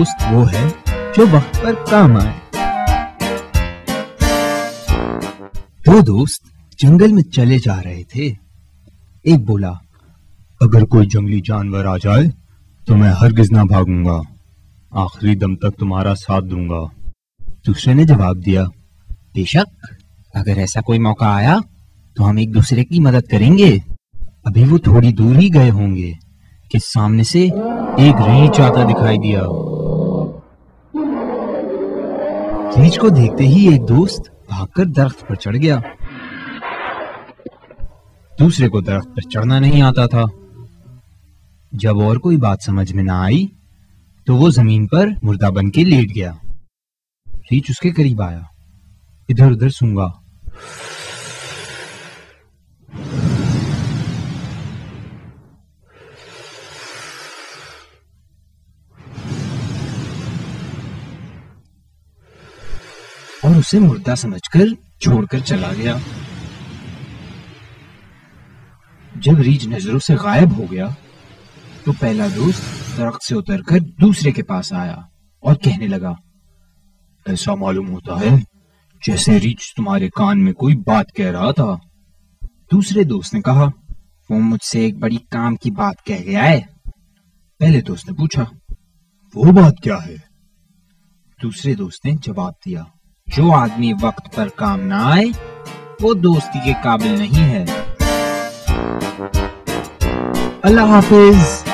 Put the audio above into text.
दोस्त वो है जो वक्त पर काम आए। दो दोस्त जंगल में चले जा रहे थे। एक बोला, अगर कोई जंगली जानवर आ जाए तो मैं हरगिज ना भागूंगा, आखिरी दम तक तुम्हारा साथ दूंगा। दूसरे ने जवाब दिया, बेशक, अगर ऐसा कोई मौका आया तो हम एक दूसरे की मदद करेंगे। अभी वो थोड़ी दूर ही गए होंगे कि सामने से एक रीछ आता दिखाई दिया। रीछ को देखते ही एक दोस्त भागकर दरख्त पर चढ़ गया। दूसरे को दरख्त पर चढ़ना नहीं आता था। जब और कोई बात समझ में ना आई तो वो जमीन पर मुर्दा बन के लेट गया। रीछ उसके करीब आया, इधर उधर सूंघा। और उसे मुर्दा समझकर छोड़कर चला गया। जब रीछ नजरों से गायब हो गया तो पहला दोस्त दरख्त से उतरकर दूसरे के पास आया और कहने लगा, ऐसा मालूम होता है जैसे रीछ तुम्हारे कान में कोई बात कह रहा था। दूसरे दोस्त ने कहा, वो मुझसे एक बड़ी काम की बात कह गया है। पहले दोस्त ने पूछा, वो बात क्या है? दूसरे दोस्त ने जवाब दिया, जो आदमी वक्त पर काम ना आए वो दोस्ती के काबिल नहीं है। अल्लाह हाफिज।